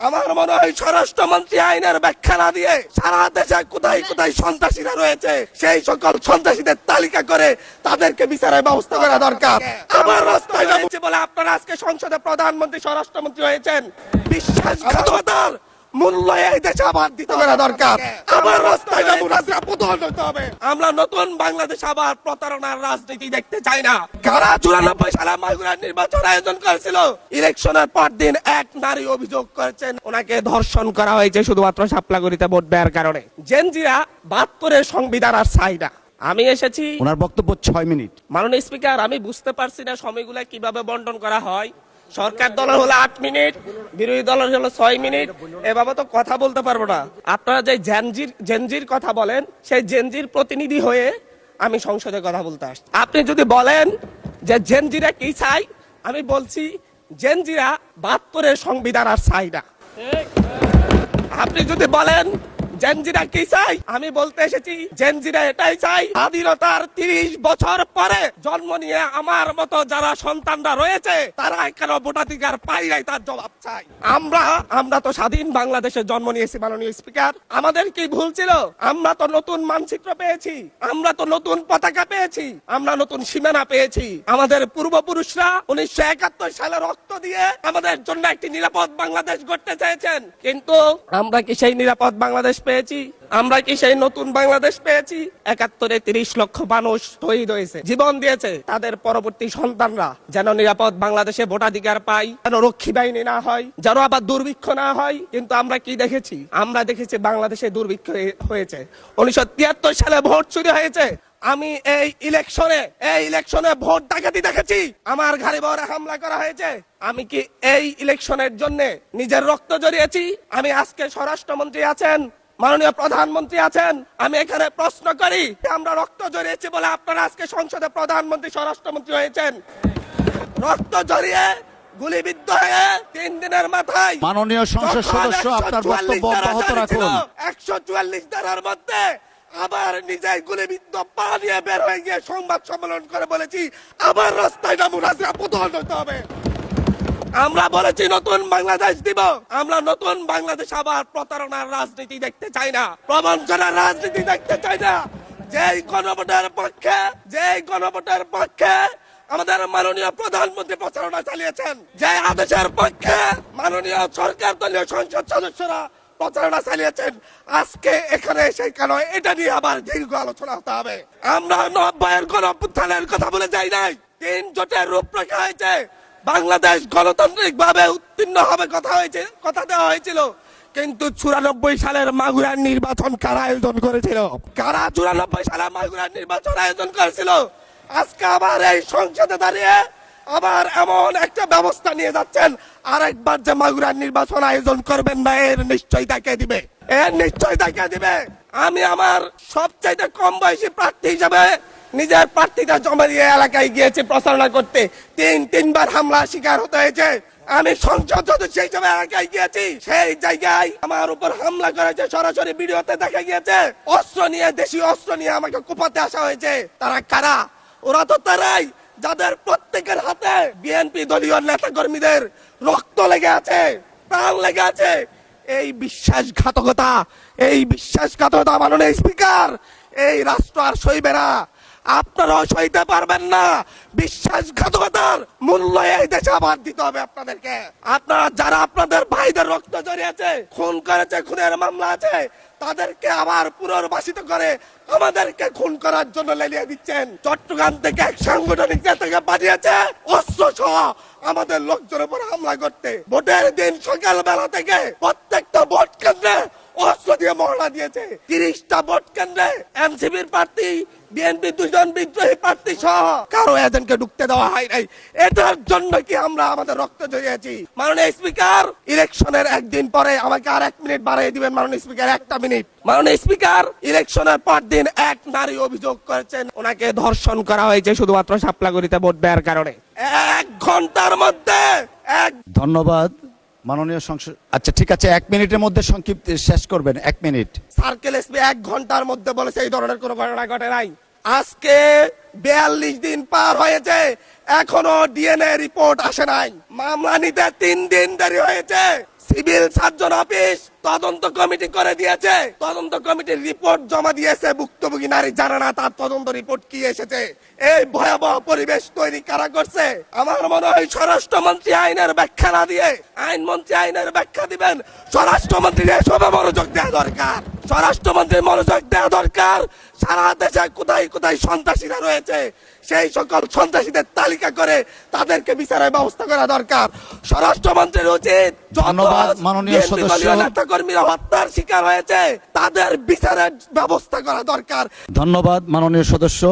আমার মনে হয় স্বরাষ্ট্রমন্ত্রী আইনের ব্যাখ্যা না দিয়ে সারা দেশে কোথায় কোথায় সন্ত্রাসীরা রয়েছে সেই সকল সন্ত্রাসীদের তালিকা করে তাদেরকে বিচারের ব্যবস্থা করা দরকার। আমার রাস্তায় যাচ্ছে বলে আপনারা আজকে সংসদে প্রধানমন্ত্রী স্বরাষ্ট্রমন্ত্রী হয়েছেন, বিশ্বাসঘাতকতার মূল্য এই দেশে আবার দিতে করা দরকার। আবার রাস্তায় যাবো, রাস্তায় পতন হতে হবে। আমরা নতুন বাংলাদেশ আবার প্রতারণার রাজনীতি দেখতে চাই না। কারা 94 সালে মাগুরার নির্বাচন আয়োজন করেছিল, ইলেকশনের পর দিন এক নারী অভিযোগ করেছেন ওনাকে ধর্ষণ করা হয়েছে শুধুমাত্র শাপলাগুড়িতে ভোট দেওয়ার কারণে। জেনজিরা 72-এর সংবিধান আর চাই না। আমি এসেছি, ওনার বক্তব্য 6 মিনিট। মাননীয় স্পিকার, আমি বুঝতে পারছি না সময়গুলা কিভাবে বন্টন করা হয়। সরকার দলের হলো 8 মিনিট, বিরোধী দলের হলো 6 মিনিট। এভাবে তো কথা বলতে পারবো না। আপনারা যে জেনজির কথা বলেন, সেই জেনজির প্রতিনিধি হয়ে আমি সংসদে কথা বলতে আসছি। আপনি যদি বলেন যে জেনজিরা কি চাই, আমি বলছি জেনজিরা 72-এর সংবিধান আর চাই না। আপনি যদি বলেন জেনজিরা কি চাই, আমি বলতে এসেছি জেনজিরা এটাই চাই, স্বাধীনতার 30 বছর পরে জন্ম নিয়ে আমার মতো যারা সন্তানরা রয়েছে তারা কেন ভোটাধিকার পাই নাই তার জবাব চাই। আমরা তো স্বাধীন বাংলাদেশে জন্ম নিয়েছি মাননীয় স্পিকার। আমাদের কি ভুল ছিল? আমরা তো নতুন মানচিত্র পেয়েছি, আমরা তো নতুন পতাকা পেয়েছি, আমরা নতুন সীমানা পেয়েছি। আমাদের পূর্বপুরুষরা 1971 সালে রক্ত দিয়ে আমাদের জন্য একটি নিরাপদ বাংলাদেশ গড়তে চেয়েছেন, কিন্তু আমরা কি সেই নিরাপদ বাংলাদেশ পেয়েছি? আমরা কি সেই নতুন বাংলাদেশ পেয়েছি? 71-এ 30 লক্ষ মানুষ শহীদ হয়েছে, জীবন দিয়েছে। তাদের পরবর্তী সন্তানরা যেন নিরাপদ বাংলাদেশে ভোটাধিকার পায়, যেন রক্ষী বাহিনী না হয়, যেন আবার দুর্ভিক্ষ না হয়। কিন্তু আমরা কি দেখেছি? আমরা দেখেছি বাংলাদেশে দুর্ভিক্ষ হয়েছে। 1973 সালে ভোট চুরি হয়েছে। আমি এই ইলেকশনে ভোট ডাকাতি দেখেছি, আমার ঘাড়ে বহরে হামলা করা হয়েছে। আমি কি এই ইলেকশনের জন্য নিজের রক্ত জড়িয়েছি? আমি আজকে স্বরাষ্ট্রমন্ত্রী আছেন, মাননীয় প্রধানমন্ত্রী আছেন, আমি এখানে প্রশ্ন করি, আমরা রক্ত জড়িয়েছি বলে আপনারা আজকে সংসদে প্রধানমন্ত্রী স্বরাষ্ট্রমন্ত্রী হয়েছেন। রক্ত জড়িয়ে গুলিবিদ্ধ হয়ে 3 দিনের মাথায় মাননীয় সংসদ সদস্য, আপনার বক্তব্য অব্যাহত রাখুন। 144 ধারার মধ্যে আবার নিজে গুলিবিদ্ধ পা নিয়ে বের হয়ে গিয়ে সংবাদ সম্মেলন করে বলেছি আবার রাস্তায় নামু, রাস্তায় পতন হতে হবে। আমরা বলেছি নতুন বাংলাদেশ দিব। আমরা নতুন বাংলাদেশ আবার প্রতারণার রাজনীতি দেখতে চাই না, প্রবঞ্চনার রাজনীতি দেখতে চাই না। যেই গণভোটের পক্ষে আমাদের মাননীয় প্রধানমন্ত্রী প্রচারণা চালিয়েছেন, যে আদেশের পক্ষে মাননীয় সরকার দলীয় সংসদ সদস্যরা প্রচারণা চালিয়েছেন, আজকে এখানে সেই কেন এটা নিয়ে আবার দীর্ঘ আলোচনা হতে হবে। আমরা 90-এর গণঅভ্যুত্থানের কথা বলে যাই নাই। 3 জোটের রূপরেখা হয়েছে, বাংলাদেশ গণতান্ত্রিক ভাবে উত্তীর্ণ হবে কথা দেওয়া হয়েছিল। কিন্তু 94 সালের মাগুরার নির্বাচন কারা আয়োজন করেছিল? কারা 94 সালে মাগুরার নির্বাচন আয়োজন করেছিল? আজকে আবার এই সংসদে দাঁড়িয়ে আবার এমন একটা ব্যবস্থা নিয়ে যাচ্ছেন, আরেকবার যে মাগুরার নির্বাচন আয়োজন করবেন না, এর নিশ্চয়তা কে দিবে? আমি আমার সবচাইতে কম বয়সী প্রার্থী হিসেবে নিজের প্রার্থীটা জমা দিয়ে এলাকায় গিয়েছি প্রচারণা করতে। 3বার হামলা শিকার হতে হয়েছে। আমি সংসদ সদস্য হিসেবে এলাকায় গিয়েছি, সেই জায়গায় আমার উপর হামলা করেছে, সরাসরি ভিডিওতে দেখা গিয়েছে। দেশীয় অস্ত্র নিয়ে আমাকে কোপাতে আসা হয়েছে। তারা কারা? ওরা তো তারাই যাদের প্রত্যেকের হাতে বিএনপি দলীয় নেতা কর্মীদের রক্ত লেগে আছে, প্রাণ লেগে আছে। এই বিশ্বাসঘাতকতা মাননীয় স্পিকার, এই রাষ্ট্র আর সইবে না, আপনারাও সইতে পারবেন না। বিশ্বাসঘাতকতার মূল্য এই দেশে আবার দিতে হবে আপনাদেরকে। আপনারা যারা আপনাদের ভাইদের রক্ত জড়িয়েছে, খুন করেছে, খুনের মামলা আছে, তাদেরকে আবার পুনর্বাসিত করে আমাদেরকে খুন করার জন্য লেলিয়ে দিচ্ছেন। চট্টগ্রাম থেকে এক সাংগঠনিক নেতাকে পাঠিয়েছে অস্ত্র সহ আমাদের লোকজনের উপর হামলা করতে। ভোটের দিন সকালবেলা থেকে প্রত্যেকটা ভোট কেন্দ্রে অস্ত্র দিয়ে মহড়া দিয়েছে। 30টা ভোট কেন্দ্রে এনসিপির প্রার্থী, বিএনপি 2 জন বিদ্রোহী প্রার্থী সহ কারো এজেন্টকে ঢুকতে দেওয়া হয় নাই। এটার জন্য কি আমরা আমাদের রক্ত জড়িয়েছি? মাননীয় স্পিকার, ইলেকশনের একদিন পরে আমাকে আর 1 মিনিট বাড়িয়ে দিবেন মাননীয় স্পিকার, 1টা মিনিট। মাননীয় স্পিকার, ইলেকশনের পর দিন এক নারী অভিযোগ করেছেন ওনাকে ধর্ষণ করা হয়েছে শুধুমাত্র শাপলাগুড়িতে ভোট দেওয়ার কারণে। 1 ঘন্টার মধ্যে ধন্যবাদ মাননীয় সংসদ। আচ্ছা ঠিক আছে, 1 মিনিটের মধ্যে সংক্ষিপ্ত শেষ করবেন। 1 মিনিট। সার্কেল এসপি 1 ঘন্টার মধ্যে বলেছে এই ধরনের কোনো ঘটনা ঘটে নাই। আজকে 42 দিন পার হয়েছে, এখনো ডিএনএ রিপোর্ট আসে নাই। মামলা নিতে 3 দিন দেরি হয়েছে। সিভিল সার্জন অফিস তদন্ত কমিটি করে দিয়েছে, তদন্ত কমিটির রিপোর্ট জমা দিয়েছে, ভুক্তভোগী নারী জানে না তার তদন্ত রিপোর্ট কি এসেছে। এই ভয়াবহ পরিবেশ তৈরি কারা করছে? আমার মনে হয় স্বরাষ্ট্রমন্ত্রী আইনের ব্যাখ্যা না দিয়ে আইনমন্ত্রী আইনের ব্যাখ্যা দিবেন, স্বরাষ্ট্রমন্ত্রীর এসবে মনোযোগ দেওয়া দরকার। স্বরাষ্ট্রমন্ত্রীর মনোযোগ দেওয়া দরকার। সারা দেশে কোথায় কোথায় সন্ত্রাসীরা রয়েছে সেই সকল সন্ত্রাসীদের তালিকা করে তাদেরকে বিচারের ব্যবস্থা করা দরকার। স্বরাষ্ট্রমন্ত্রীর উচিত ধন্যবাদ, মাননীয় সদস্য। নেতা কর্মীরা হত্যার শিকার হয়েছে তাদের বিচারের ব্যবস্থা করা দরকার। ধন্যবাদ মাননীয় সদস্য।